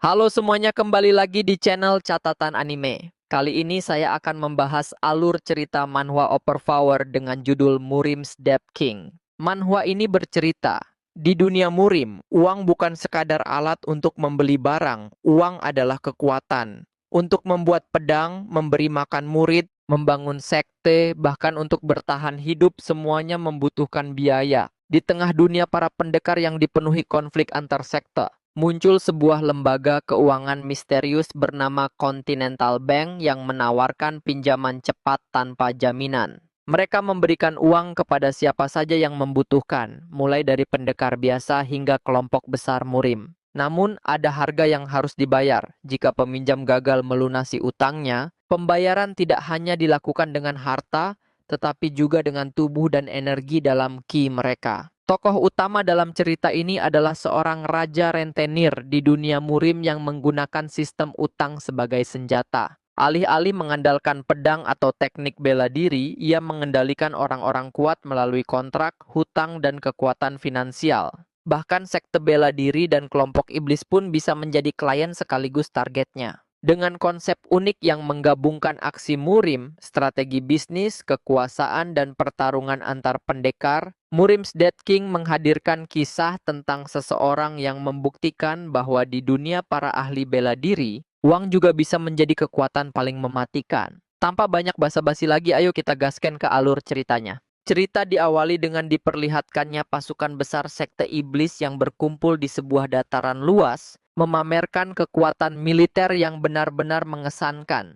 Halo semuanya, kembali lagi di channel Catatan Anime. Kali ini saya akan membahas alur cerita manhwa Overpower dengan judul Murim's Death King. Manhwa ini bercerita, di dunia Murim, uang bukan sekadar alat untuk membeli barang, uang adalah kekuatan. Untuk membuat pedang, memberi makan murid, membangun sekte, bahkan untuk bertahan hidup semuanya membutuhkan biaya. Di tengah dunia para pendekar yang dipenuhi konflik antar sekte, muncul sebuah lembaga keuangan misterius bernama Continental Bank yang menawarkan pinjaman cepat tanpa jaminan. Mereka memberikan uang kepada siapa saja yang membutuhkan, mulai dari pendekar biasa hingga kelompok besar murim. Namun, ada harga yang harus dibayar. Jika peminjam gagal melunasi utangnya, pembayaran tidak hanya dilakukan dengan harta, tetapi juga dengan tubuh dan energi dalam ki mereka. Tokoh utama dalam cerita ini adalah seorang raja rentenir di dunia murim yang menggunakan sistem utang sebagai senjata. Alih-alih mengandalkan pedang atau teknik bela diri, ia mengendalikan orang-orang kuat melalui kontrak, hutang, dan kekuatan finansial. Bahkan sekte bela diri dan kelompok iblis pun bisa menjadi klien sekaligus targetnya. Dengan konsep unik yang menggabungkan aksi murim, strategi bisnis, kekuasaan, dan pertarungan antar pendekar, Murim's Death King menghadirkan kisah tentang seseorang yang membuktikan bahwa di dunia para ahli bela diri, uang juga bisa menjadi kekuatan paling mematikan. Tanpa banyak basa-basi lagi, ayo kita gaskan ke alur ceritanya. Cerita diawali dengan diperlihatkannya pasukan besar sekte iblis yang berkumpul di sebuah dataran luas, memamerkan kekuatan militer yang benar-benar mengesankan.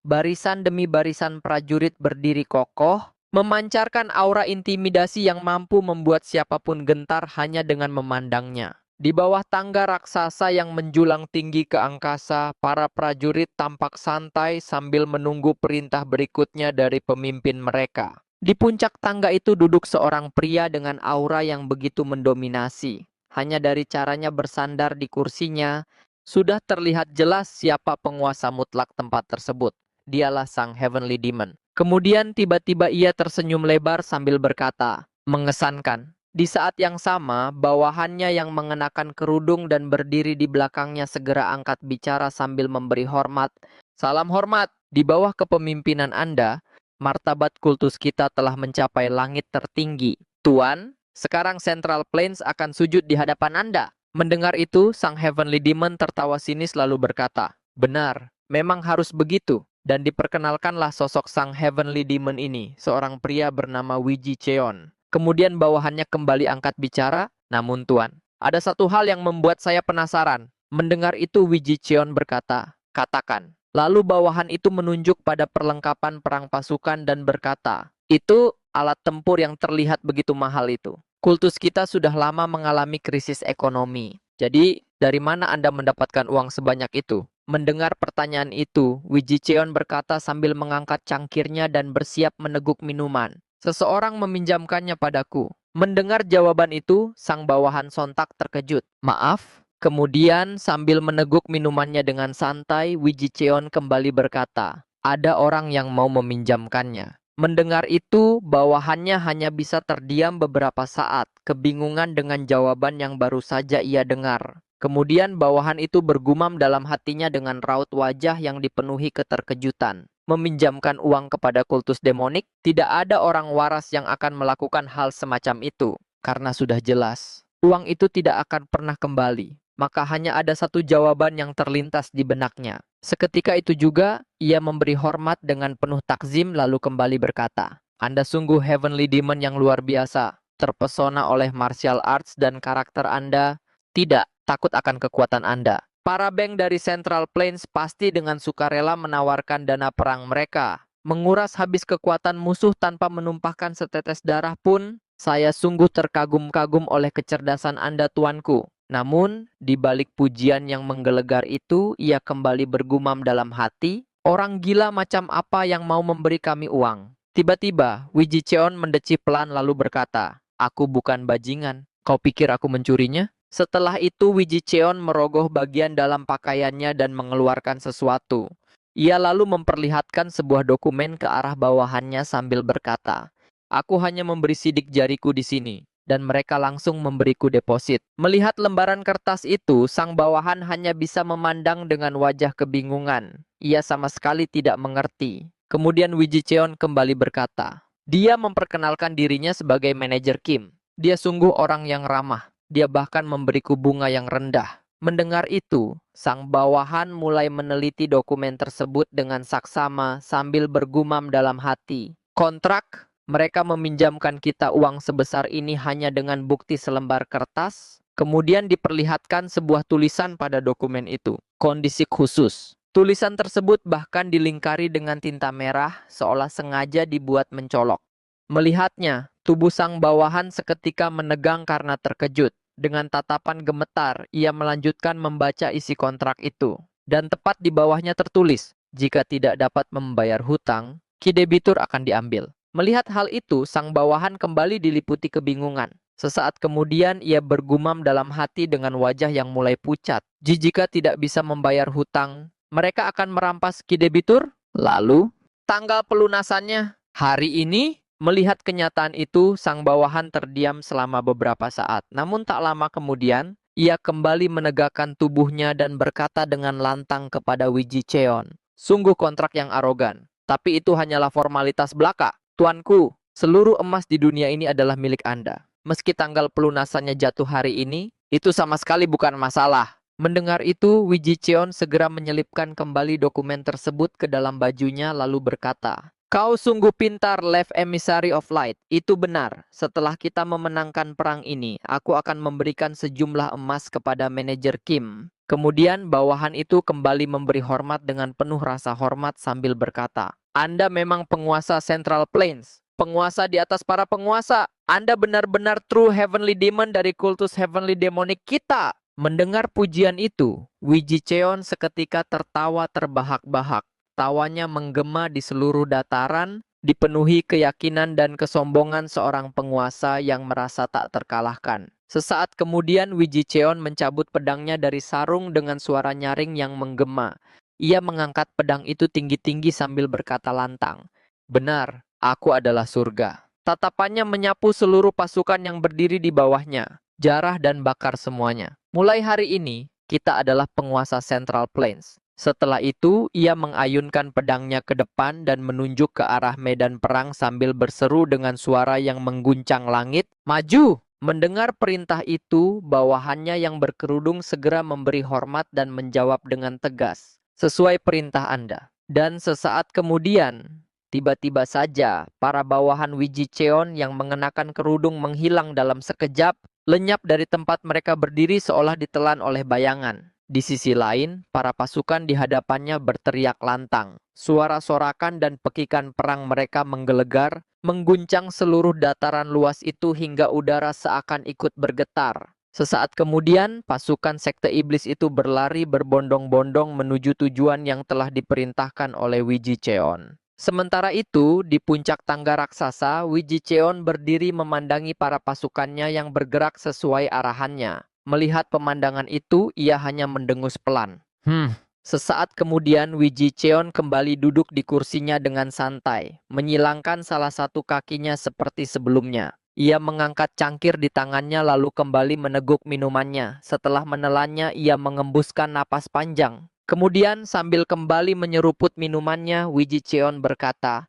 Barisan demi barisan prajurit berdiri kokoh, memancarkan aura intimidasi yang mampu membuat siapapun gentar hanya dengan memandangnya. Di bawah tangga raksasa yang menjulang tinggi ke angkasa, para prajurit tampak santai sambil menunggu perintah berikutnya dari pemimpin mereka. Di puncak tangga itu duduk seorang pria dengan aura yang begitu mendominasi. Hanya dari caranya bersandar di kursinya, sudah terlihat jelas siapa penguasa mutlak tempat tersebut. Dialah sang Heavenly Demon. Kemudian tiba-tiba ia tersenyum lebar sambil berkata, mengesankan. Di saat yang sama, bawahannya yang mengenakan kerudung dan berdiri di belakangnya segera angkat bicara sambil memberi hormat. Salam hormat, di bawah kepemimpinan Anda, martabat kultus kita telah mencapai langit tertinggi. Tuan, sekarang Central Plains akan sujud di hadapan Anda. Mendengar itu, sang Heavenly Demon tertawa sinis lalu berkata, benar, memang harus begitu. Dan diperkenalkanlah sosok sang Heavenly Demon ini, seorang pria bernama Wiji Cheon. Kemudian bawahannya kembali angkat bicara, namun Tuan, ada satu hal yang membuat saya penasaran. Mendengar itu Wiji Cheon berkata, katakan. Lalu bawahan itu menunjuk pada perlengkapan perang pasukan dan berkata, itu alat tempur yang terlihat begitu mahal itu. Kultus kita sudah lama mengalami krisis ekonomi. Jadi, dari mana Anda mendapatkan uang sebanyak itu? Mendengar pertanyaan itu, Wiji Cheon berkata sambil mengangkat cangkirnya dan bersiap meneguk minuman. Seseorang meminjamkannya padaku. Mendengar jawaban itu, sang bawahan sontak terkejut. Maaf? Kemudian sambil meneguk minumannya dengan santai, Wiji Cheon kembali berkata, ada orang yang mau meminjamkannya. Mendengar itu, bawahannya hanya bisa terdiam beberapa saat, kebingungan dengan jawaban yang baru saja ia dengar. Kemudian bawahan itu bergumam dalam hatinya dengan raut wajah yang dipenuhi keterkejutan. Meminjamkan uang kepada kultus demonik, tidak ada orang waras yang akan melakukan hal semacam itu. Karena sudah jelas, uang itu tidak akan pernah kembali. Maka hanya ada satu jawaban yang terlintas di benaknya. Seketika itu juga, ia memberi hormat dengan penuh takzim lalu kembali berkata, Anda sungguh Heavenly Demon yang luar biasa. Terpesona oleh martial arts dan karakter Anda? Tidak, takut akan kekuatan Anda. Para bank dari Central Plains pasti dengan sukarela menawarkan dana perang mereka. Menguras habis kekuatan musuh tanpa menumpahkan setetes darah pun, saya sungguh terkagum-kagum oleh kecerdasan Anda tuanku. Namun, di balik pujian yang menggelegar itu, ia kembali bergumam dalam hati, orang gila macam apa yang mau memberi kami uang? Tiba-tiba, Wiji Cheon mendeci pelan lalu berkata, aku bukan bajingan. Kau pikir aku mencurinya? Setelah itu, Wiji Cheon merogoh bagian dalam pakaiannya dan mengeluarkan sesuatu. Ia lalu memperlihatkan sebuah dokumen ke arah bawahannya sambil berkata, aku hanya memberi sidik jariku di sini. dan mereka langsung memberiku deposit. Melihat lembaran kertas itu, sang bawahan hanya bisa memandang dengan wajah kebingungan. Ia sama sekali tidak mengerti. Kemudian Wiji Cheon kembali berkata, dia memperkenalkan dirinya sebagai manajer Kim. Dia sungguh orang yang ramah. Dia bahkan memberiku bunga yang rendah. Mendengar itu, sang bawahan mulai meneliti dokumen tersebut dengan saksama sambil bergumam dalam hati. Kontrak, mereka meminjamkan kita uang sebesar ini hanya dengan bukti selembar kertas. Kemudian diperlihatkan sebuah tulisan pada dokumen itu. Kondisi khusus. Tulisan tersebut bahkan dilingkari dengan tinta merah seolah sengaja dibuat mencolok. Melihatnya, tubuh sang bawahan seketika menegang karena terkejut. Dengan tatapan gemetar, ia melanjutkan membaca isi kontrak itu. Dan tepat di bawahnya tertulis, jika tidak dapat membayar hutang, kidebitur akan diambil. Melihat hal itu, sang bawahan kembali diliputi kebingungan. Sesaat kemudian ia bergumam dalam hati dengan wajah yang mulai pucat. Jika tidak bisa membayar hutang, mereka akan merampas kidebitur? Lalu, tanggal pelunasannya? Hari ini? Melihat kenyataan itu, sang bawahan terdiam selama beberapa saat. Namun tak lama kemudian, ia kembali menegakkan tubuhnya dan berkata dengan lantang kepada Wiji Cheon, sungguh kontrak yang arogan. Tapi itu hanyalah formalitas belaka. Tuanku, seluruh emas di dunia ini adalah milik Anda. Meski tanggal pelunasannya jatuh hari ini, itu sama sekali bukan masalah. Mendengar itu, Wiji Cheon segera menyelipkan kembali dokumen tersebut ke dalam bajunya lalu berkata, kau sungguh pintar, Left Emissary of Light. Itu benar. Setelah kita memenangkan perang ini, aku akan memberikan sejumlah emas kepada manajer Kim. Kemudian bawahan itu kembali memberi hormat dengan penuh rasa hormat sambil berkata, Anda memang penguasa Central Plains. Penguasa di atas para penguasa. Anda benar-benar true heavenly demon dari kultus heavenly demonic kita. Mendengar pujian itu, Wiji Cheon seketika tertawa terbahak-bahak. Tawanya menggema di seluruh dataran, dipenuhi keyakinan dan kesombongan seorang penguasa yang merasa tak terkalahkan. Sesaat kemudian Wiji Cheon mencabut pedangnya dari sarung dengan suara nyaring yang menggema. Ia mengangkat pedang itu tinggi-tinggi sambil berkata lantang, benar, aku adalah surga. Tatapannya menyapu seluruh pasukan yang berdiri di bawahnya, jarah dan bakar semuanya. Mulai hari ini, kita adalah penguasa Central Plains. Setelah itu, ia mengayunkan pedangnya ke depan dan menunjuk ke arah medan perang sambil berseru dengan suara yang mengguncang langit, maju! Mendengar perintah itu, bawahannya yang berkerudung segera memberi hormat dan menjawab dengan tegas, sesuai perintah Anda. Dan sesaat kemudian, tiba-tiba saja, para bawahan Wiji Cheon yang mengenakan kerudung menghilang dalam sekejap, lenyap dari tempat mereka berdiri seolah ditelan oleh bayangan. Di sisi lain, para pasukan di hadapannya berteriak lantang. Suara sorakan dan pekikan perang mereka menggelegar, mengguncang seluruh dataran luas itu hingga udara seakan ikut bergetar. Sesaat kemudian, pasukan sekte iblis itu berlari berbondong-bondong menuju tujuan yang telah diperintahkan oleh Wiji Cheon. Sementara itu, di puncak tangga raksasa, Wiji Cheon berdiri memandangi para pasukannya yang bergerak sesuai arahannya. Melihat pemandangan itu, ia hanya mendengus pelan. Sesaat kemudian, Wiji Cheon kembali duduk di kursinya dengan santai, menyilangkan salah satu kakinya seperti sebelumnya. Ia mengangkat cangkir di tangannya lalu kembali meneguk minumannya. Setelah menelannya, ia mengembuskan napas panjang. Kemudian sambil kembali menyeruput minumannya, Wiji Cheon berkata,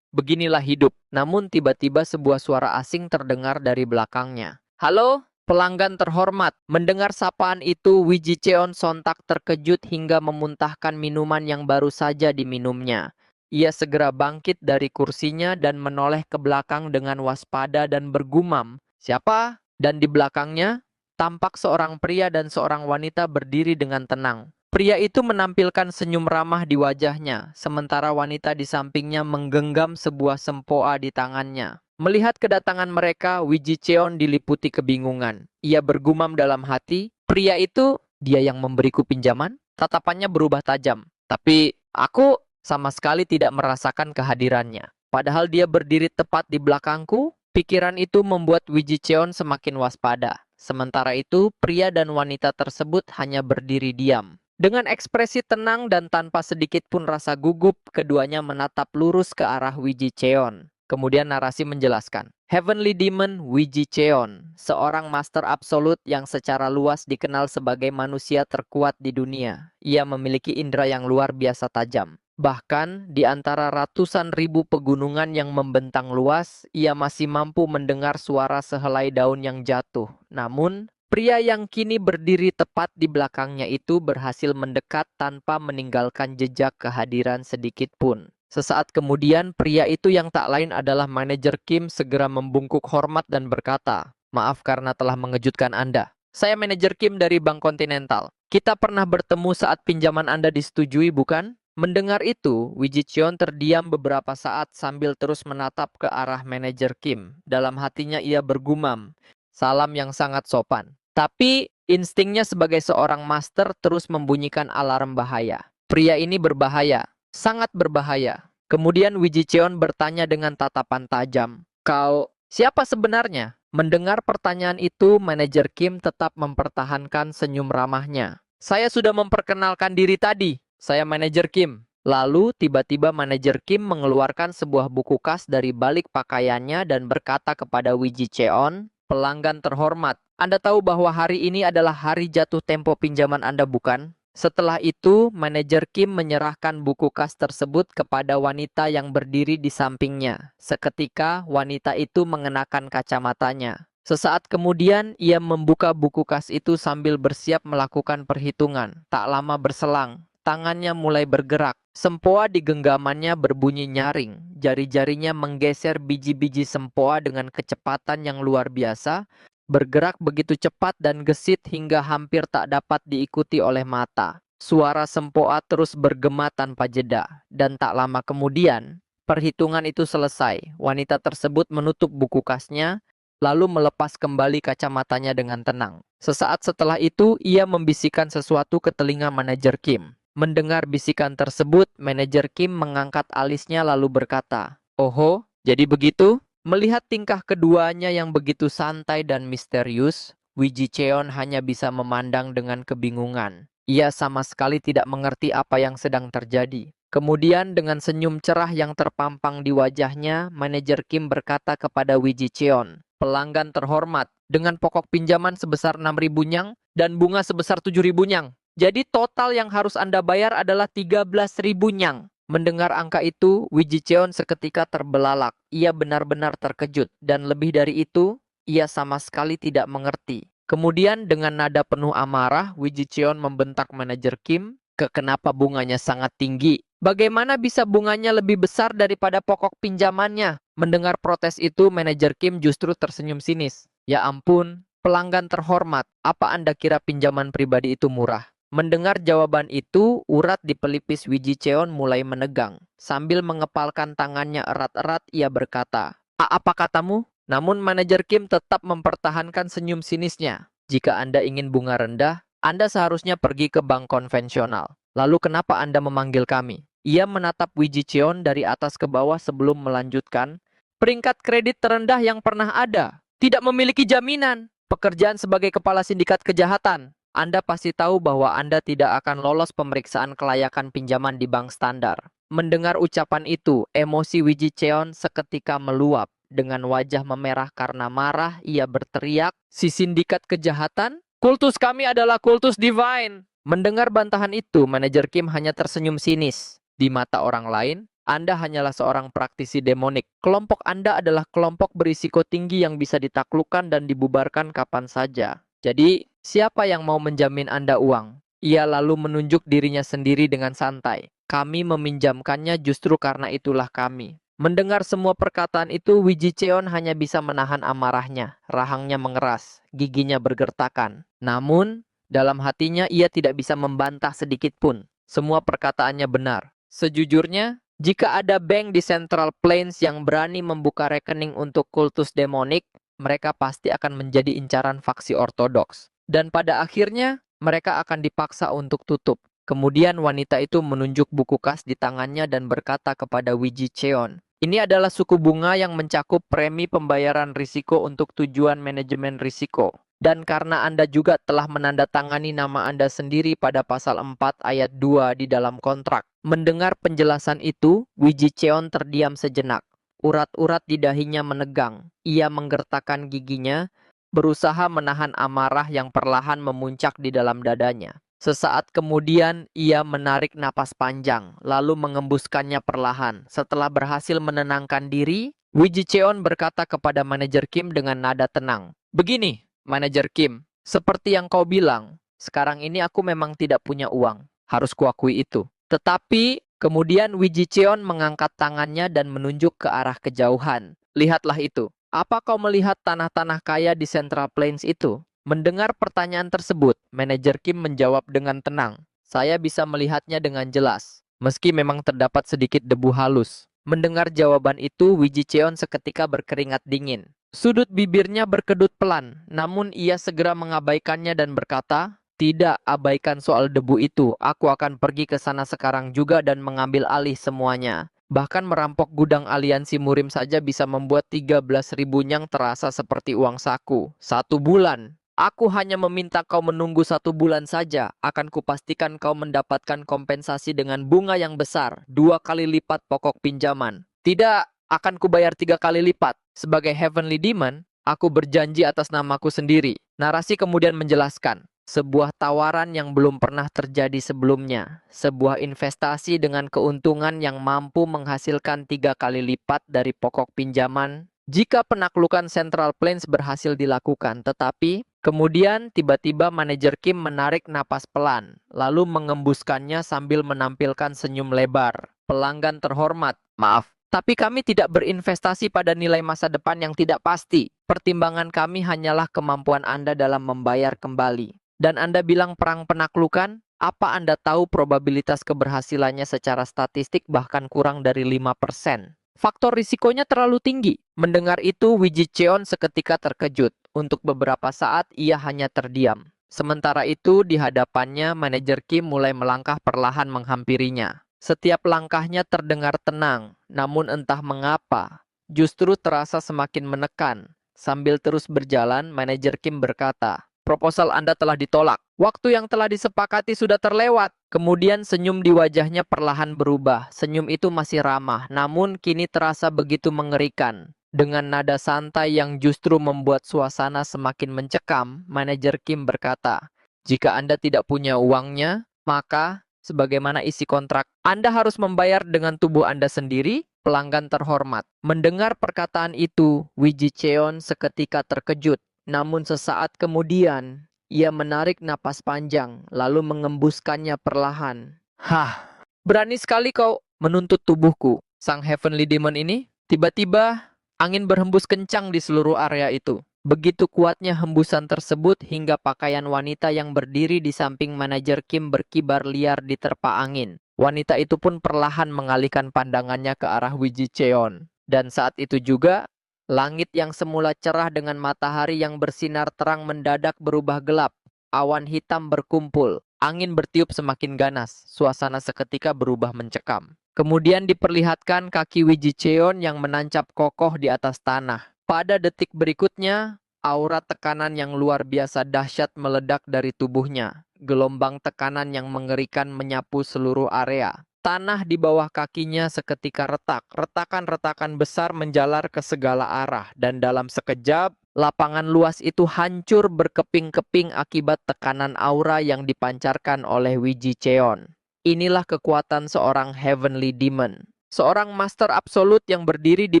beginilah hidup. Namun tiba-tiba sebuah suara asing terdengar dari belakangnya. Halo? Pelanggan terhormat, mendengar sapaan itu, Wiji Cheon sontak terkejut hingga memuntahkan minuman yang baru saja diminumnya. Ia segera bangkit dari kursinya dan menoleh ke belakang dengan waspada dan bergumam, siapa? Dan di belakangnya, tampak seorang pria dan seorang wanita berdiri dengan tenang. Pria itu menampilkan senyum ramah di wajahnya, sementara wanita di sampingnya menggenggam sebuah sempoa di tangannya. Melihat kedatangan mereka, Wiji Cheon diliputi kebingungan. Ia bergumam dalam hati, pria itu, dia yang memberiku pinjaman? Tatapannya berubah tajam. Tapi, aku sama sekali tidak merasakan kehadirannya. Padahal dia berdiri tepat di belakangku, pikiran itu membuat Wiji Cheon semakin waspada. Sementara itu, pria dan wanita tersebut hanya berdiri diam. Dengan ekspresi tenang dan tanpa sedikit pun rasa gugup, keduanya menatap lurus ke arah Wiji Cheon. Kemudian narasi menjelaskan, Heavenly Demon Wiji Cheon, seorang master absolut yang secara luas dikenal sebagai manusia terkuat di dunia. Ia memiliki indera yang luar biasa tajam. Bahkan, di antara ratusan ribu pegunungan yang membentang luas, ia masih mampu mendengar suara sehelai daun yang jatuh. Namun, pria yang kini berdiri tepat di belakangnya itu berhasil mendekat tanpa meninggalkan jejak kehadiran sedikit pun. Sesaat kemudian, pria itu yang tak lain adalah manajer Kim segera membungkuk hormat dan berkata, "Maaf karena telah mengejutkan Anda. Saya manajer Kim dari Bank Continental. Kita pernah bertemu saat pinjaman Anda disetujui, bukan?" Mendengar itu, Wiji Cheon terdiam beberapa saat sambil terus menatap ke arah manajer Kim. Dalam hatinya ia bergumam, salam yang sangat sopan. Tapi, instingnya sebagai seorang master terus membunyikan alarm bahaya. Pria ini berbahaya. Sangat berbahaya. Kemudian Wiji Cheon bertanya dengan tatapan tajam, "Kau siapa sebenarnya?" Mendengar pertanyaan itu, manajer Kim tetap mempertahankan senyum ramahnya. "Saya sudah memperkenalkan diri tadi. Saya manajer Kim." Lalu tiba-tiba manajer Kim mengeluarkan sebuah buku kas dari balik pakaiannya dan berkata kepada Wiji Cheon, "Pelanggan terhormat, Anda tahu bahwa hari ini adalah hari jatuh tempo pinjaman Anda, bukan?" Setelah itu, manajer Kim menyerahkan buku kas tersebut kepada wanita yang berdiri di sampingnya. Seketika, wanita itu mengenakan kacamatanya. Sesaat kemudian, ia membuka buku kas itu sambil bersiap melakukan perhitungan. Tak lama berselang, tangannya mulai bergerak. Sempoa di genggamannya berbunyi nyaring. Jari-jarinya menggeser biji-biji sempoa dengan kecepatan yang luar biasa, bergerak begitu cepat dan gesit hingga hampir tak dapat diikuti oleh mata. Suara sempoa terus bergema tanpa jeda, dan tak lama kemudian, perhitungan itu selesai. Wanita tersebut menutup buku kasnya, lalu melepas kembali kacamatanya dengan tenang. Sesaat setelah itu, ia membisikkan sesuatu ke telinga manajer Kim. Mendengar bisikan tersebut, manajer Kim mengangkat alisnya lalu berkata, "Oho, jadi begitu?" Melihat tingkah keduanya yang begitu santai dan misterius, Wiji Cheon hanya bisa memandang dengan kebingungan. Ia sama sekali tidak mengerti apa yang sedang terjadi. Kemudian dengan senyum cerah yang terpampang di wajahnya, manajer Kim berkata kepada Wiji Cheon, "Pelanggan terhormat, dengan pokok pinjaman sebesar 6.000 nyang dan bunga sebesar 7.000 nyang. Jadi total yang harus Anda bayar adalah 13.000 nyang." Mendengar angka itu, Wiji Cheon seketika terbelalak. Ia benar-benar terkejut, dan lebih dari itu, ia sama sekali tidak mengerti. Kemudian dengan nada penuh amarah, Wiji Cheon membentak manajer Kim, kenapa bunganya sangat tinggi. Bagaimana bisa bunganya lebih besar daripada pokok pinjamannya? Mendengar protes itu, manajer Kim justru tersenyum sinis. "Ya ampun, pelanggan terhormat, apa Anda kira pinjaman pribadi itu murah?" Mendengar jawaban itu, urat di pelipis Wiji Cheon mulai menegang. Sambil mengepalkan tangannya erat-erat, ia berkata, Apa katamu?" Namun manajer Kim tetap mempertahankan senyum sinisnya. "Jika Anda ingin bunga rendah, Anda seharusnya pergi ke bank konvensional. Lalu kenapa Anda memanggil kami?" Ia menatap Wiji Cheon dari atas ke bawah sebelum melanjutkan, "Peringkat kredit terendah yang pernah ada. Tidak memiliki jaminan. Pekerjaan sebagai kepala sindikat kejahatan. Anda pasti tahu bahwa Anda tidak akan lolos pemeriksaan kelayakan pinjaman di bank standar." Mendengar ucapan itu, emosi Wiji Cheon seketika meluap. Dengan wajah memerah karena marah, ia berteriak, "Si sindikat kejahatan? Kultus kami adalah kultus divine." Mendengar bantahan itu, manajer Kim hanya tersenyum sinis. Di mata orang lain, Anda hanyalah seorang praktisi demonik. Kelompok Anda adalah kelompok berisiko tinggi yang bisa ditaklukkan dan dibubarkan kapan saja. Jadi, siapa yang mau menjamin Anda uang? Ia lalu menunjuk dirinya sendiri dengan santai. "Kami meminjamkannya justru karena itulah kami." Mendengar semua perkataan itu, Wiji Cheon hanya bisa menahan amarahnya. Rahangnya mengeras, giginya bergertakan. Namun, dalam hatinya ia tidak bisa membantah sedikit pun. Semua perkataannya benar. Sejujurnya, jika ada bank di Central Plains yang berani membuka rekening untuk kultus demonik, mereka pasti akan menjadi incaran faksi ortodoks. Dan pada akhirnya, mereka akan dipaksa untuk tutup. Kemudian wanita itu menunjuk buku kas di tangannya dan berkata kepada Wiji Cheon, "Ini adalah suku bunga yang mencakup premi pembayaran risiko untuk tujuan manajemen risiko. Dan karena Anda juga telah menandatangani nama Anda sendiri pada pasal 4 ayat 2 di dalam kontrak." Mendengar penjelasan itu, Wiji Cheon terdiam sejenak. Urat-urat di dahinya menegang. Ia menggertakkan giginya, berusaha menahan amarah yang perlahan memuncak di dalam dadanya. Sesaat kemudian, ia menarik napas panjang, lalu mengembuskannya perlahan. Setelah berhasil menenangkan diri, Wee Ji Cheon berkata kepada manajer Kim dengan nada tenang, "Begini, manajer Kim, seperti yang kau bilang, sekarang ini aku memang tidak punya uang. Harus kuakui itu. Tetapi kemudian Wee Ji Cheon mengangkat tangannya dan menunjuk ke arah kejauhan. Lihatlah itu. Apa kau melihat tanah-tanah kaya di Central Plains itu?" Mendengar pertanyaan tersebut, manajer Kim menjawab dengan tenang. "Saya bisa melihatnya dengan jelas, meski memang terdapat sedikit debu halus." Mendengar jawaban itu, Wee Ji Cheon seketika berkeringat dingin. Sudut bibirnya berkedut pelan, namun ia segera mengabaikannya dan berkata, "Tidak, abaikan soal debu itu. Aku akan pergi ke sana sekarang juga dan mengambil alih semuanya." Bahkan merampok gudang aliansi Murim saja bisa membuat 13.000 nyang terasa seperti uang saku. 1 bulan. Aku hanya meminta kau menunggu 1 bulan saja. Akan kupastikan kau mendapatkan kompensasi dengan bunga yang besar. 2 kali lipat pokok pinjaman. Tidak, akan kubayar 3 kali lipat. Sebagai Heavenly Demon, aku berjanji atas namaku sendiri. Narasi kemudian menjelaskan, sebuah tawaran yang belum pernah terjadi sebelumnya. Sebuah investasi dengan keuntungan yang mampu menghasilkan 3 kali lipat dari pokok pinjaman jika penaklukan Central Plains berhasil dilakukan. Tetapi kemudian tiba-tiba manajer Kim menarik napas pelan, lalu mengembuskannya sambil menampilkan senyum lebar. "Pelanggan terhormat, maaf, tapi kami tidak berinvestasi pada nilai masa depan yang tidak pasti. Pertimbangan kami hanyalah kemampuan Anda dalam membayar kembali. Dan Anda bilang perang penaklukan? Apa Anda tahu probabilitas keberhasilannya secara statistik bahkan kurang dari 5%? Faktor risikonya terlalu tinggi." Mendengar itu, Wee Ji Cheon seketika terkejut. Untuk beberapa saat, ia hanya terdiam. Sementara itu, di hadapannya, manajer Kim mulai melangkah perlahan menghampirinya. Setiap langkahnya terdengar tenang, namun entah mengapa, justru terasa semakin menekan. Sambil terus berjalan, manajer Kim berkata, "Proposal Anda telah ditolak. Waktu yang telah disepakati sudah terlewat." Kemudian senyum di wajahnya perlahan berubah. Senyum itu masih ramah, namun kini terasa begitu mengerikan. Dengan nada santai yang justru membuat suasana semakin mencekam, manajer Kim berkata, "Jika Anda tidak punya uangnya, maka sebagaimana isi kontrak, Anda harus membayar dengan tubuh Anda sendiri." Pelanggan terhormat. Mendengar perkataan itu, Wee Ji Cheon seketika terkejut. Namun sesaat kemudian, ia menarik napas panjang, lalu mengembuskannya perlahan. "Hah, berani sekali kau menuntut tubuhku, sang Heavenly Demon ini." Tiba-tiba, angin berhembus kencang di seluruh area itu. Begitu kuatnya hembusan tersebut hingga pakaian wanita yang berdiri di samping manajer Kim berkibar liar diterpa angin. Wanita itu pun perlahan mengalihkan pandangannya ke arah Wee Ji Cheon. Dan saat itu juga, langit yang semula cerah dengan matahari yang bersinar terang mendadak berubah gelap. Awan hitam berkumpul, angin bertiup semakin ganas, suasana seketika berubah mencekam. Kemudian diperlihatkan kaki Wee Ji Cheon yang menancap kokoh di atas tanah. Pada detik berikutnya, aura tekanan yang luar biasa dahsyat meledak dari tubuhnya. Gelombang tekanan yang mengerikan menyapu seluruh area. Tanah di bawah kakinya seketika retak. Retakan-retakan besar menjalar ke segala arah. Dan dalam sekejap, lapangan luas itu hancur berkeping-keping akibat tekanan aura yang dipancarkan oleh Wee Ji Cheon. Inilah kekuatan seorang Heavenly Demon. Seorang master absolut yang berdiri di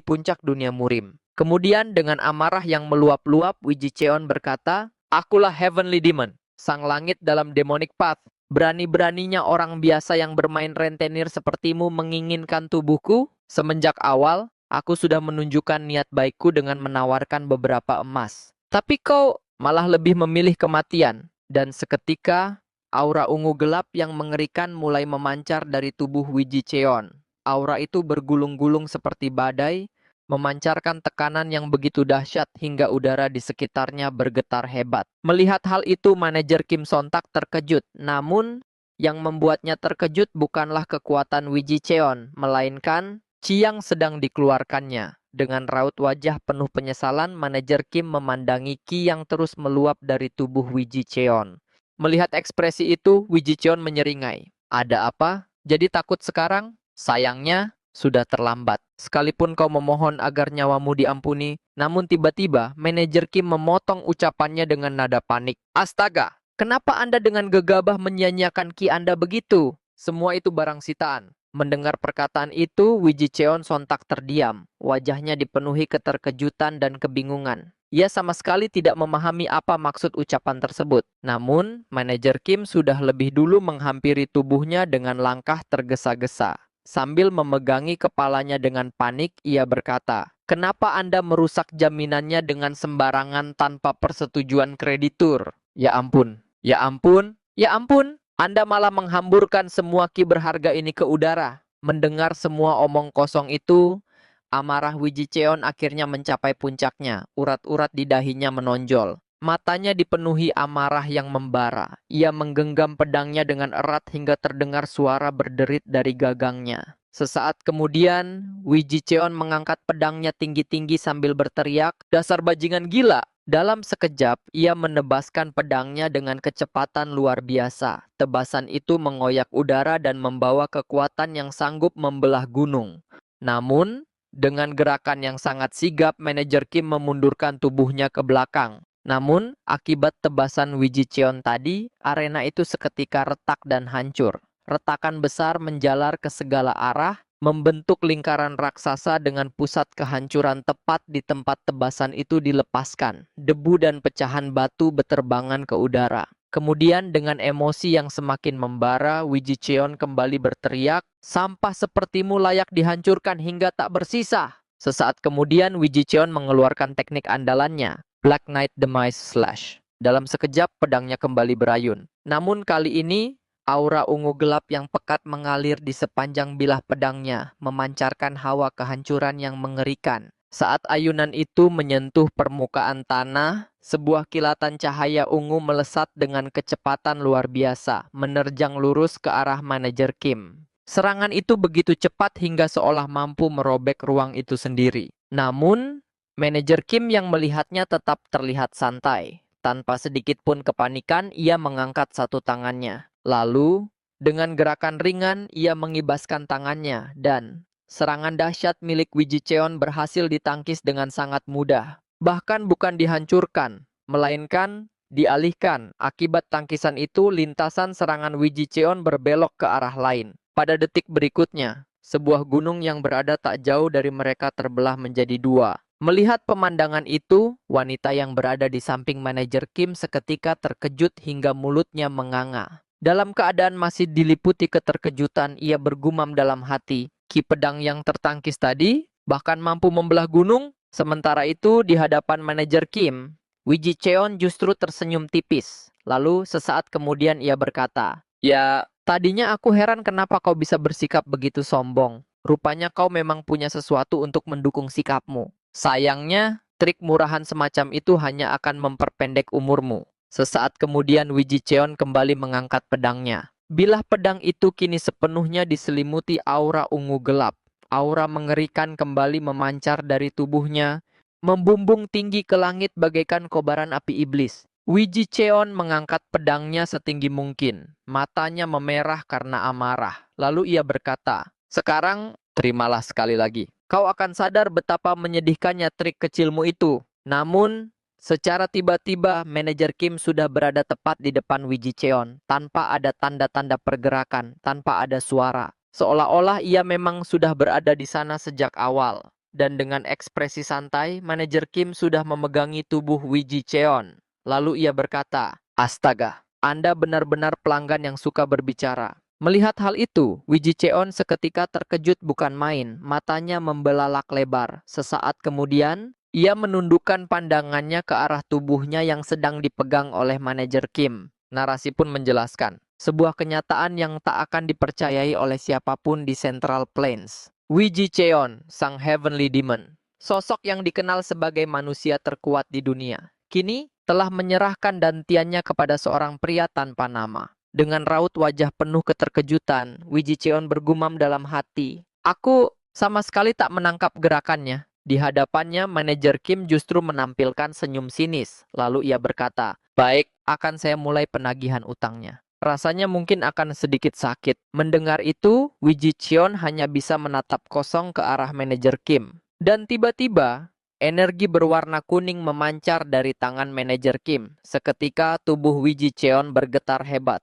puncak dunia Murim. Kemudian dengan amarah yang meluap-luap, Wee Ji Cheon berkata, "Akulah Heavenly Demon, sang langit dalam demonic path. Berani-beraninya orang biasa yang bermain rentenir sepertimu menginginkan tubuhku? Semenjak awal, aku sudah menunjukkan niat baikku dengan menawarkan beberapa emas. Tapi kau malah lebih memilih kematian." Dan seketika, aura ungu gelap yang mengerikan mulai memancar dari tubuh Wee Ji Cheon. Aura itu bergulung-gulung seperti badai, memancarkan tekanan yang begitu dahsyat hingga udara di sekitarnya bergetar hebat. Melihat hal itu, manajer Kim sontak terkejut. Namun, yang membuatnya terkejut bukanlah kekuatan Wee Ji Cheon, melainkan chi yang sedang dikeluarkannya. Dengan raut wajah penuh penyesalan, manajer Kim memandangi ki yang terus meluap dari tubuh Wee Ji Cheon. Melihat ekspresi itu, Wee Ji Cheon menyeringai. "Ada apa? Jadi takut sekarang?" Sayangnya, sudah terlambat. Sekalipun kau memohon agar nyawamu diampuni, namun tiba-tiba manajer Kim memotong ucapannya dengan nada panik. Astaga, kenapa Anda dengan gegabah menyanyiakan ki Anda begitu? Semua itu barang sitaan. Mendengar perkataan itu, Wee Ji Cheon sontak terdiam. Wajahnya dipenuhi keterkejutan dan kebingungan. Ia sama sekali tidak memahami apa maksud ucapan tersebut. Namun, manajer Kim sudah lebih dulu menghampiri tubuhnya dengan langkah tergesa-gesa. Sambil memegangi kepalanya dengan panik, ia berkata, "Kenapa Anda merusak jaminannya dengan sembarangan tanpa persetujuan kreditur? Ya ampun, ya ampun, ya ampun. Anda malah menghamburkan semua ki berharga ini ke udara." Mendengar semua omong kosong itu, amarah Wee Ji Cheon akhirnya mencapai puncaknya. Urat-urat di dahinya menonjol. Matanya dipenuhi amarah yang membara. Ia menggenggam pedangnya dengan erat hingga terdengar suara berderit dari gagangnya. Sesaat kemudian, Wee Ji Cheon mengangkat pedangnya tinggi-tinggi sambil berteriak, "Dasar bajingan gila!" Dalam sekejap, ia menebaskan pedangnya dengan kecepatan luar biasa. Tebasan itu mengoyak udara dan membawa kekuatan yang sanggup membelah gunung. Namun, dengan gerakan yang sangat sigap, manajer Kim memundurkan tubuhnya ke belakang. Namun, akibat tebasan Wee Ji Cheon tadi, arena itu seketika retak dan hancur. Retakan besar menjalar ke segala arah, membentuk lingkaran raksasa dengan pusat kehancuran tepat di tempat tebasan itu dilepaskan. Debu dan pecahan batu beterbangan ke udara. Kemudian dengan emosi yang semakin membara, Wee Ji Cheon kembali berteriak, "Sampah sepertimu layak dihancurkan hingga tak bersisa." Sesaat kemudian Wee Ji Cheon mengeluarkan teknik andalannya, Black Knight Demise Slash. Dalam sekejap pedangnya kembali berayun. Namun kali ini, aura ungu gelap yang pekat mengalir di sepanjang bilah pedangnya, memancarkan hawa kehancuran yang mengerikan. Saat ayunan itu menyentuh permukaan tanah, sebuah kilatan cahaya ungu melesat dengan kecepatan luar biasa, menerjang lurus ke arah manajer Kim. Serangan itu begitu cepat hingga seolah mampu merobek ruang itu sendiri. Namun, manajer Kim yang melihatnya tetap terlihat santai. Tanpa sedikit pun kepanikan, ia mengangkat satu tangannya. Lalu, dengan gerakan ringan, ia mengibaskan tangannya dan serangan dahsyat milik Wee Ji Cheon berhasil ditangkis dengan sangat mudah. Bahkan bukan dihancurkan, melainkan dialihkan. Akibat tangkisan itu, lintasan serangan Wee Ji Cheon berbelok ke arah lain. Pada detik berikutnya, sebuah gunung yang berada tak jauh dari mereka terbelah menjadi dua. Melihat pemandangan itu, wanita yang berada di samping manajer Kim seketika terkejut hingga mulutnya menganga. Dalam keadaan masih diliputi keterkejutan, ia bergumam dalam hati, ki pedang yang tertangkis tadi bahkan mampu membelah gunung. Sementara itu, di hadapan manajer Kim, Wee Ji Cheon justru tersenyum tipis. Lalu sesaat kemudian ia berkata, "Ya, tadinya aku heran kenapa kau bisa bersikap begitu sombong. Rupanya kau memang punya sesuatu untuk mendukung sikapmu. Sayangnya, trik murahan semacam itu hanya akan memperpendek umurmu." Sesaat kemudian Wee Ji Cheon kembali mengangkat pedangnya. Bilah pedang itu kini sepenuhnya diselimuti aura ungu gelap. Aura mengerikan kembali memancar dari tubuhnya, membumbung tinggi ke langit bagaikan kobaran api iblis. Wee Ji Cheon mengangkat pedangnya setinggi mungkin. Matanya memerah karena amarah. Lalu ia berkata, "Sekarang, terimalah sekali lagi. Kau akan sadar betapa menyedihkannya trik kecilmu itu." Namun, secara tiba-tiba, manajer Kim sudah berada tepat di depan Wee Ji Cheon, tanpa ada tanda-tanda pergerakan, tanpa ada suara. Seolah-olah ia memang sudah berada di sana sejak awal. Dan dengan ekspresi santai, manajer Kim sudah memegangi tubuh Wee Ji Cheon. Lalu ia berkata, "Astaga, Anda benar-benar pelanggan yang suka berbicara." Melihat hal itu, Wee Ji Cheon seketika terkejut bukan main, matanya membelalak lebar. Sesaat kemudian, ia menundukkan pandangannya ke arah tubuhnya yang sedang dipegang oleh manajer Kim. Narasi pun menjelaskan, sebuah kenyataan yang tak akan dipercayai oleh siapapun di Central Plains. Wee Ji Cheon, sang Heavenly Demon, sosok yang dikenal sebagai manusia terkuat di dunia, kini telah menyerahkan dantiannya kepada seorang pria tanpa nama. Dengan raut wajah penuh keterkejutan, Wee Ji Cheon bergumam dalam hati, "Aku sama sekali tak menangkap gerakannya." Di hadapannya, manajer Kim justru menampilkan senyum sinis. Lalu ia berkata, "Baik, akan saya mulai penagihan utangnya." Rasanya mungkin akan sedikit sakit. Mendengar itu, Wee Ji Cheon hanya bisa menatap kosong ke arah manajer Kim. Dan tiba-tiba, energi berwarna kuning memancar dari tangan manajer Kim. Seketika tubuh Wee Ji Cheon bergetar hebat.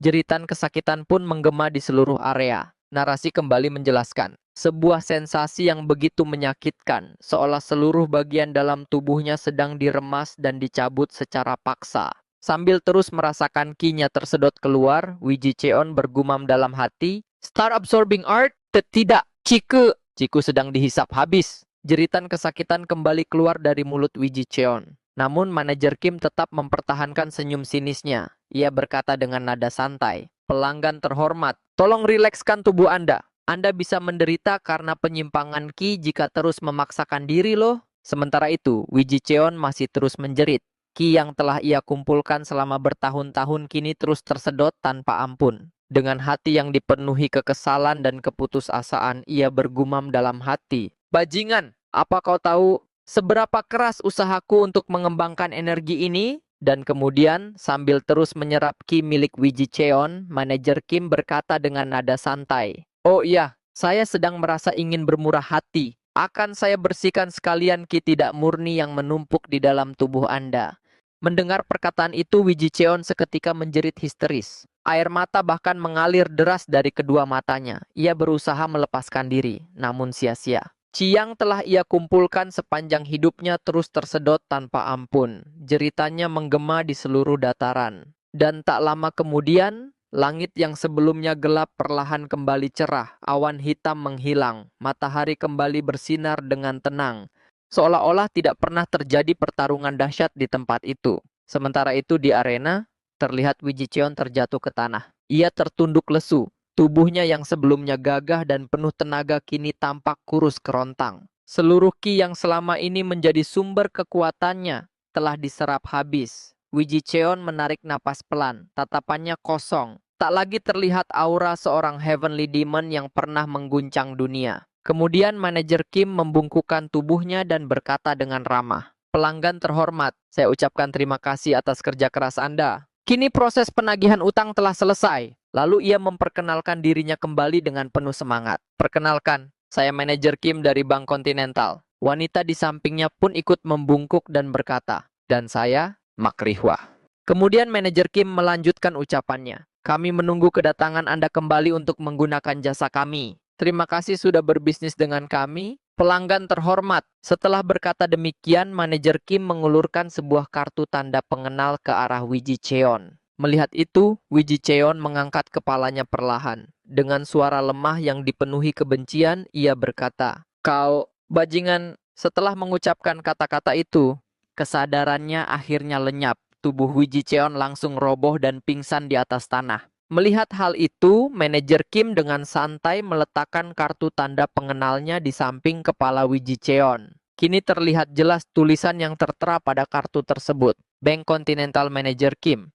Jeritan kesakitan pun menggema di seluruh area. Narasi kembali menjelaskan, sebuah sensasi yang begitu menyakitkan, seolah seluruh bagian dalam tubuhnya sedang diremas dan dicabut secara paksa. Sambil terus merasakan ki-nya tersedot keluar, Wee Ji Cheon bergumam dalam hati, "Start absorbing art? Tidak, Ciku." Ciku sedang dihisap habis. Jeritan kesakitan kembali keluar dari mulut Wee Ji Cheon. Namun manajer Kim tetap mempertahankan senyum sinisnya. Ia berkata dengan nada santai, "Pelanggan terhormat, tolong rilekskan tubuh Anda. Anda bisa menderita karena penyimpangan ki jika terus memaksakan diri loh." Sementara itu, Wee Ji Cheon masih terus menjerit. Ki yang telah ia kumpulkan selama bertahun-tahun kini terus tersedot tanpa ampun. Dengan hati yang dipenuhi kekesalan dan keputusasaan, ia bergumam dalam hati, "Bajingan, apa kau tahu seberapa keras usahaku untuk mengembangkan energi ini?" Dan kemudian, sambil terus menyerap ki milik Wee Ji Cheon, manajer Kim berkata dengan nada santai, "Oh iya, saya sedang merasa ingin bermurah hati. Akan saya bersihkan sekalian ki tidak murni yang menumpuk di dalam tubuh Anda." Mendengar perkataan itu, Wee Ji Cheon seketika menjerit histeris. Air mata bahkan mengalir deras dari kedua matanya. Ia berusaha melepaskan diri, namun sia-sia. Ki yang telah ia kumpulkan sepanjang hidupnya terus tersedot tanpa ampun. Jeritannya menggema di seluruh dataran. Dan tak lama kemudian, langit yang sebelumnya gelap perlahan kembali cerah. Awan hitam menghilang. Matahari kembali bersinar dengan tenang. Seolah-olah tidak pernah terjadi pertarungan dahsyat di tempat itu. Sementara itu di arena, terlihat Wee Ji Cheon terjatuh ke tanah. Ia tertunduk lesu. Tubuhnya yang sebelumnya gagah dan penuh tenaga kini tampak kurus kerontang. Seluruh ki yang selama ini menjadi sumber kekuatannya telah diserap habis. Wee Ji Cheon menarik napas pelan, tatapannya kosong. Tak lagi terlihat aura seorang heavenly demon yang pernah mengguncang dunia. Kemudian manajer Kim membungkukkan tubuhnya dan berkata dengan ramah, "Pelanggan terhormat, saya ucapkan terima kasih atas kerja keras Anda. Kini proses penagihan utang telah selesai." Lalu ia memperkenalkan dirinya kembali dengan penuh semangat. "Perkenalkan, saya manajer Kim dari Bank Continental." Wanita di sampingnya pun ikut membungkuk dan berkata, "Dan saya, Mak Rihwa." Kemudian manajer Kim melanjutkan ucapannya, "Kami menunggu kedatangan Anda kembali untuk menggunakan jasa kami. Terima kasih sudah berbisnis dengan kami, pelanggan terhormat." Setelah berkata demikian, manajer Kim mengulurkan sebuah kartu tanda pengenal ke arah Wee Ji Cheon. Melihat itu, Wee Ji Cheon mengangkat kepalanya perlahan. Dengan suara lemah yang dipenuhi kebencian, ia berkata, "Kau, bajingan." Setelah mengucapkan kata-kata itu, kesadarannya akhirnya lenyap. Tubuh Wee Ji Cheon langsung roboh dan pingsan di atas tanah. Melihat hal itu, manajer Kim dengan santai meletakkan kartu tanda pengenalnya di samping kepala Wee Ji Cheon. Kini terlihat jelas tulisan yang tertera pada kartu tersebut. Bank Continental Manager Kim.